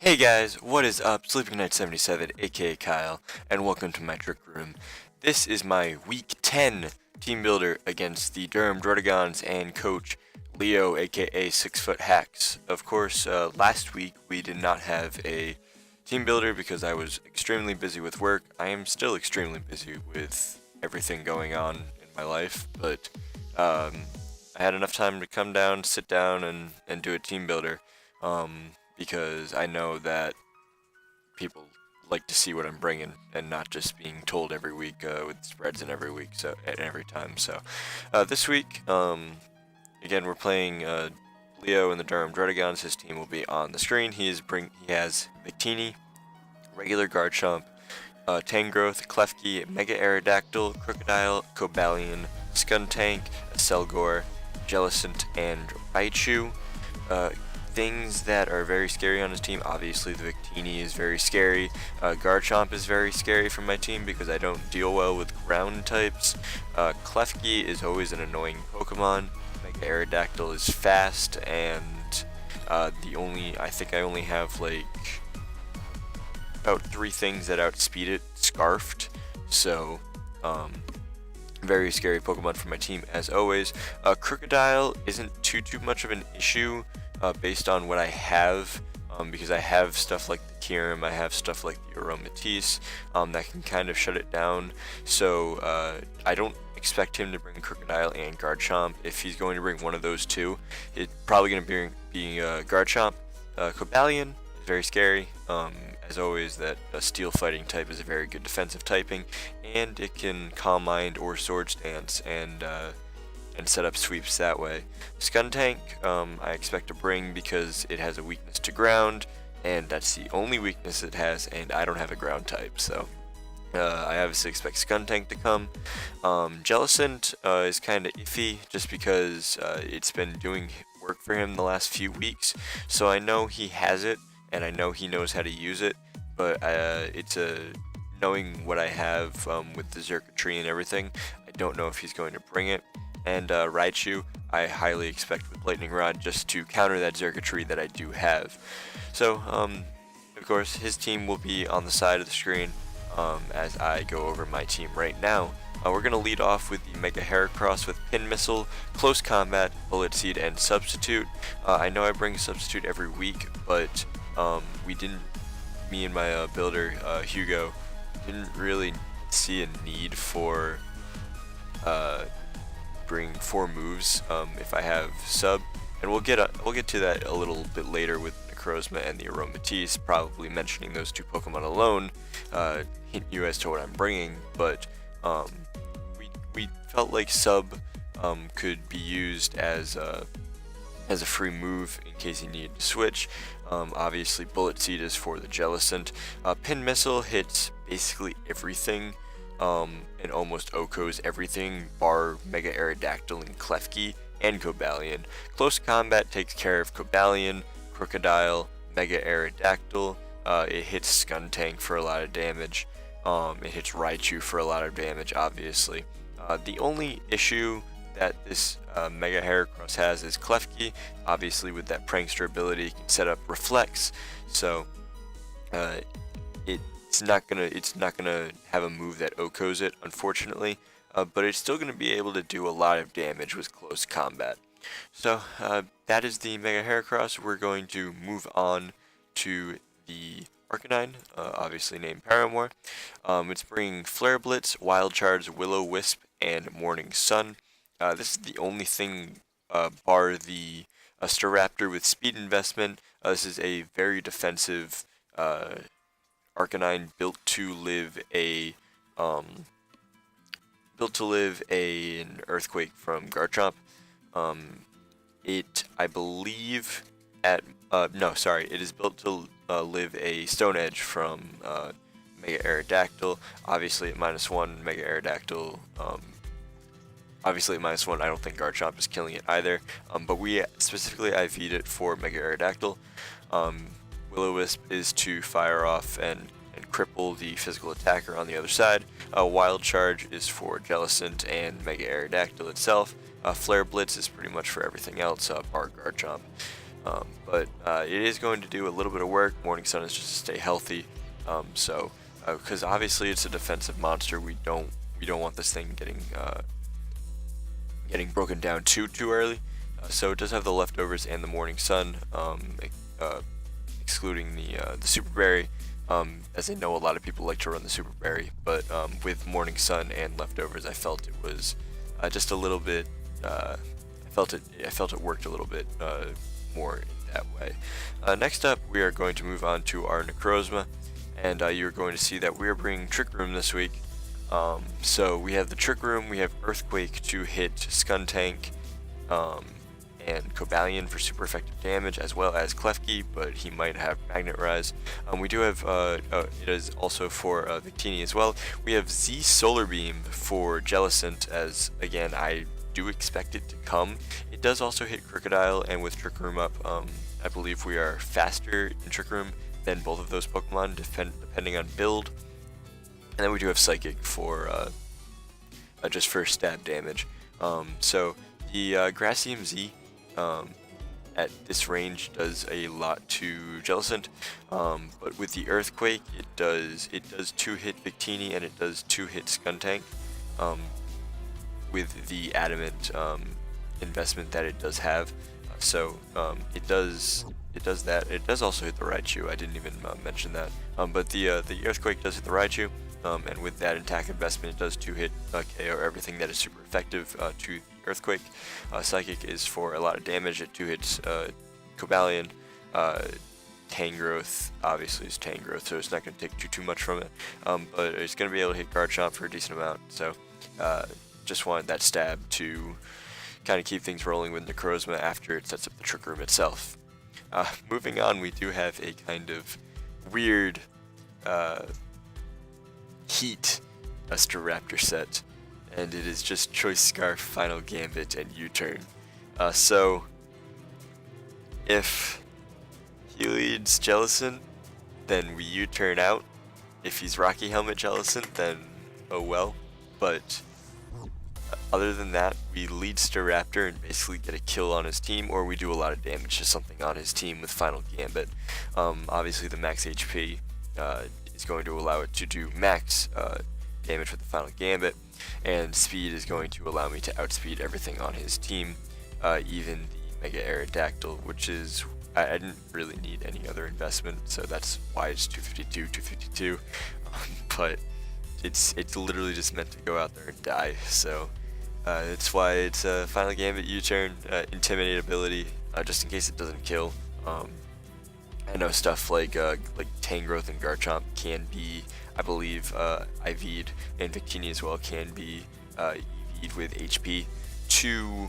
Hey guys, what is up? Sleeping Knight 77, aka Kyle, and welcome to my trick room. This is my week 10 team builder against the Durham Druddigons and coach Leo, aka 6 Foot Hacks. Of course, last week we did not have a team builder because I was extremely busy with work. I am still extremely busy with everything going on in my life, but I had enough time to come down, sit down, and do a team builder. Because I know that people like to see what I'm bringing and not just being told every week with spreads and every week, so and every time. So this week, again, we're playing Leo and the Durham Druddigons. His team will be on the screen. He has Victini, regular Garchomp, Tangrowth, Klefki, Mega Aerodactyl, Crocodile, Cobalion, Skuntank, Selgor, Jellicent, and Raichu. Things that are very scary on his team. Obviously, the Victini is very scary. Garchomp is very scary for my team because I don't deal well with ground types. Klefki is always an annoying Pokemon. Mega Aerodactyl is fast, and I think I only have like about 3 things that outspeed it. Scarfed, so very scary Pokemon for my team as always. Crocodile isn't too much of an issue. Based on what I have, because I have stuff like the Kyurem, I have stuff like the Aromatisse that can kind of shut it down. So I don't expect him to bring Crocodile and Garchomp. If he's going to bring one of those two, it's probably going to be Garchomp. Cobalion is very scary. As always, that Steel Fighting type is a very good defensive typing, and it can Calm Mind or Swords Dance and set up sweeps that way. Skuntank, I expect to bring because it has a weakness to ground, and that's the only weakness it has, and I don't have a ground type, so I obviously expect Skuntank to come. Jellicent is kind of iffy just because it's been doing work for him the last few weeks, so I know he has it, and I know he knows how to use it, but knowing what I have with the Xurkitree and everything, I don't know if he's going to bring it. And Raichu, I highly expect with Lightning Rod just to counter that Xurkitree that I do have. So, of course, his team will be on the side of the screen as I go over my team right now. We're going to lead off with the Mega Heracross with Pin Missile, Close Combat, Bullet Seed, and Substitute. I know I bring Substitute every week, but me and my builder, Hugo, didn't really see a need for bring 4 moves if I have sub, and we'll get to that a little bit later with Necrozma and the Aromatisse, probably mentioning those 2 Pokemon alone hint you as to what I'm bringing, but we felt like sub could be used as a free move in case you needed to switch. Obviously Bullet Seed is for the Jellicent. Pin Missile hits basically everything, and almost OHKOs everything bar Mega Aerodactyl and Klefki and Cobalion. Close Combat takes care of Cobalion, Crocodile, Mega Aerodactyl. It hits Skuntank for a lot of damage. It hits Raichu for a lot of damage, obviously. The only issue that this Mega Heracross has is Klefki. Obviously, with that Prankster ability, it can set up Reflex, so it's not gonna have a move that OHKOs it, unfortunately, but it's still gonna be able to do a lot of damage with Close Combat. So that is the Mega Heracross. We're going to move on to the Arcanine, obviously named Paramore. It's bringing Flare Blitz, Wild Charge, Will-O-Wisp, and Morning Sun. This is the only thing bar the Staraptor with Speed Investment. This is a very defensive Arcanine built to live an Earthquake from Garchomp. It is built to live a Stone Edge from Mega Aerodactyl. Obviously at -1, Mega Aerodactyl. Obviously at -1, I don't think Garchomp is killing it either. But we specifically IV'd it for Mega Aerodactyl. Will-O-Wisp is to fire off and cripple the physical attacker on the other side. Wild Charge is for Jellicent and Mega Aerodactyl itself. Flare Blitz is pretty much for everything else, bar Garchomp. But it is going to do a little bit of work. Morning Sun is just to stay healthy. Because obviously it's a defensive monster, we don't want this thing getting broken down too early. So it does have the leftovers and the Morning Sun, excluding the Super Berry. As I know a lot of people like to run the Super Berry, but with Morning Sun and leftovers, I felt it was just a little bit. I felt it worked a little bit more in that way. Next up, we are going to move on to our Necrozma, and you're going to see that we are bringing Trick Room this week. So we have the Trick Room, we have Earthquake to hit Skuntank, and Cobalion for super effective damage, as well as Klefki, but he might have Magnet Rise. We do have, it is also for Victini as well. We have Z Solar Beam for Jellicent, as again, I do expect it to come. It does also hit Crocodile, and with Trick Room up, I believe we are faster in Trick Room than both of those Pokemon, depending on build. And then we do have Psychic for just for stab damage. So the Gracium Z at this range does a lot to Jellicent, but with the Earthquake, it does 2-hit Victini and it does 2-hit Skuntank. With the Adamant investment that it does have, so it does that. It does also hit the Raichu. I didn't even mention that. But the Earthquake does hit the Raichu. And with that attack investment, it does 2-hit KO everything that is super effective to the Earthquake. Psychic is for a lot of damage. It 2-hits Cobalion. Tangrowth obviously is Tangrowth, so it's not going to take too much from it. But it's going to be able to hit Garchomp for a decent amount. So just wanted that stab to kind of keep things rolling with Necrozma after it sets up the Trick Room itself. Moving on, we do have a kind of weird Heat Staraptor set, and it is just Choice Scarf, Final Gambit, and U-Turn. So if he leads Jellicent, then we U-turn out. If he's Rocky Helmet Jellicent, then oh well. But other than that, we lead Staraptor and basically get a kill on his team, or we do a lot of damage to something on his team with Final Gambit. Obviously the max HP is going to allow it to do max damage with the Final Gambit, and speed is going to allow me to outspeed everything on his team, even the Mega Aerodactyl, which is, I didn't really need any other investment, so that's why it's 252, but it's literally just meant to go out there and die, so that's why it's Final Gambit, U-Turn, Intimidate ability, just in case it doesn't kill. I know stuff like Tangrowth and Garchomp can be, I believe, IV'd, and Victini as well can be EV'd with HP to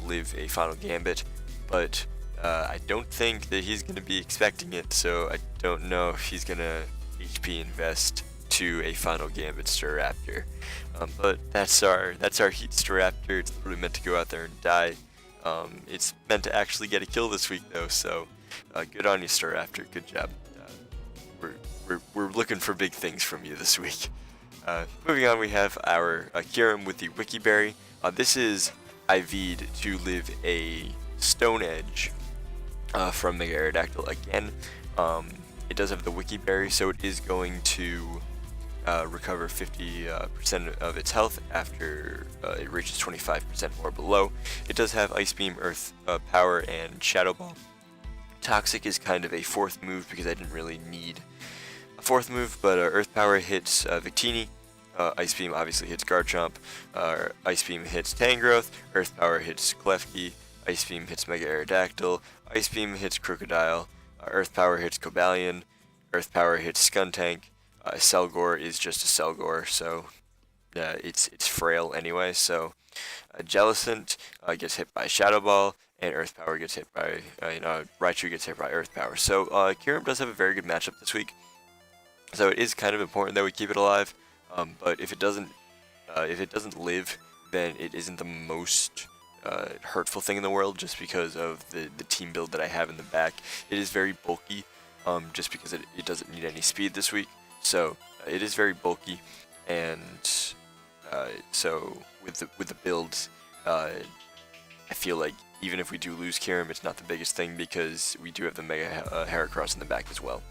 live a Final Gambit, but I don't think that he's going to be expecting it, so I don't know if he's going to HP invest to a Final Gambit Staraptor. But that's our Heat Staraptor. It's literally meant to go out there and die. It's meant to actually get a kill this week though, so good on you, Staraptor. Good job. We're looking for big things from you this week. Moving on, we have our Kyurem with the Wiki Berry. This is IV'd to live a Stone Edge from Mega Aerodactyl again. It does have the Wiki Berry, so it is going to recover 50% of its health after it reaches 25% or below. It does have Ice Beam, Earth Power, and Shadow Ball. Toxic is kind of a fourth move because I didn't really need a fourth move, but Earth Power hits Victini. Ice Beam obviously hits Garchomp. Ice Beam hits Tangrowth. Earth Power hits Klefki. Ice Beam hits Mega Aerodactyl. Ice Beam hits Crocodile. Earth Power hits Cobalion. Earth Power hits Skuntank. Selgor is just a Selgor, so it's frail anyway. So Jellicent gets hit by Shadow Ball, and Earth Power gets hit by Raichu gets hit by Earth Power. So Kyurem does have a very good matchup this week. So it is kind of important that we keep it alive. But if it doesn't live, then it isn't the most hurtful thing in the world, just because of the team build that I have in the back. It is very bulky, just because it doesn't need any speed this week. So it is very bulky, and so with the build, I feel like even if we do lose Kirim, it's not the biggest thing because we do have the Mega Heracross in the back as well.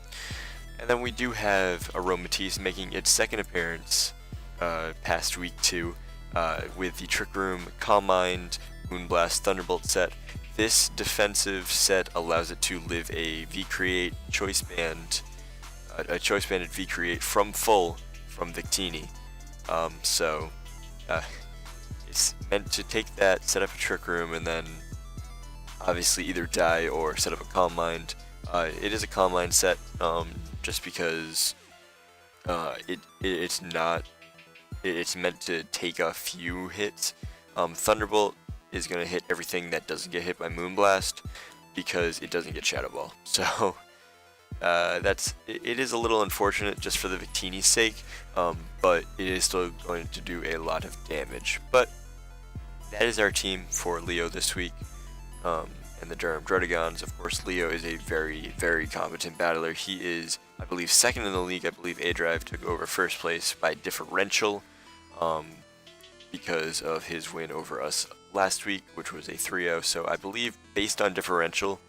And then we do have Aromatisse making its second appearance past week 2 with the Trick Room, Calm Mind, Moonblast, Thunderbolt set. This defensive set allows it to live a V-Create Choice Band, a Choice Banded V-Create from full from Victini. It's meant to take that, set up a Trick Room, and then obviously either die or set up a Calm Mind. It is a Calm Mind set, just because it's meant to take a few hits. Thunderbolt is going to hit everything that doesn't get hit by Moonblast because it doesn't get Shadow Ball. So it is a little unfortunate just for the Victini's sake, but it is still going to do a lot of damage. But that is our team for Leo this week. And the Durham Druddigons. Of course, Leo is a very, very competent battler. He is, I believe, second in the league. I believe A-Drive took over first place by differential because of his win over us last week, which was a 3-0. So I believe, based on differential,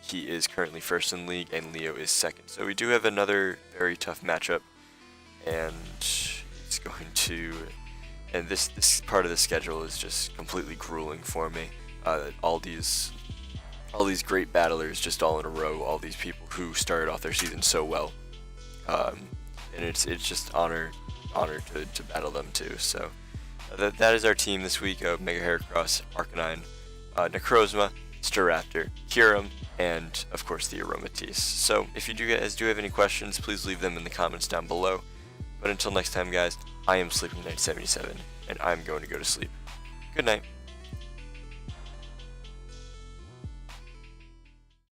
he is currently first in the league, and Leo is second. So we do have another very tough matchup, and it's going to... And this part of the schedule is just completely grueling for me. All these great battlers just all in a row, all these people who started off their season so well, and it's just honor to battle them too. So that is our team this week of Mega Heracross, Arcanine, Necrozma, Staraptor, Kirim, and of course the Aromatisse. So if you guys do have any questions, please leave them in the comments down below. But until next time, guys, I am Sleeping Knight 77, and I'm going to go to sleep. Good night.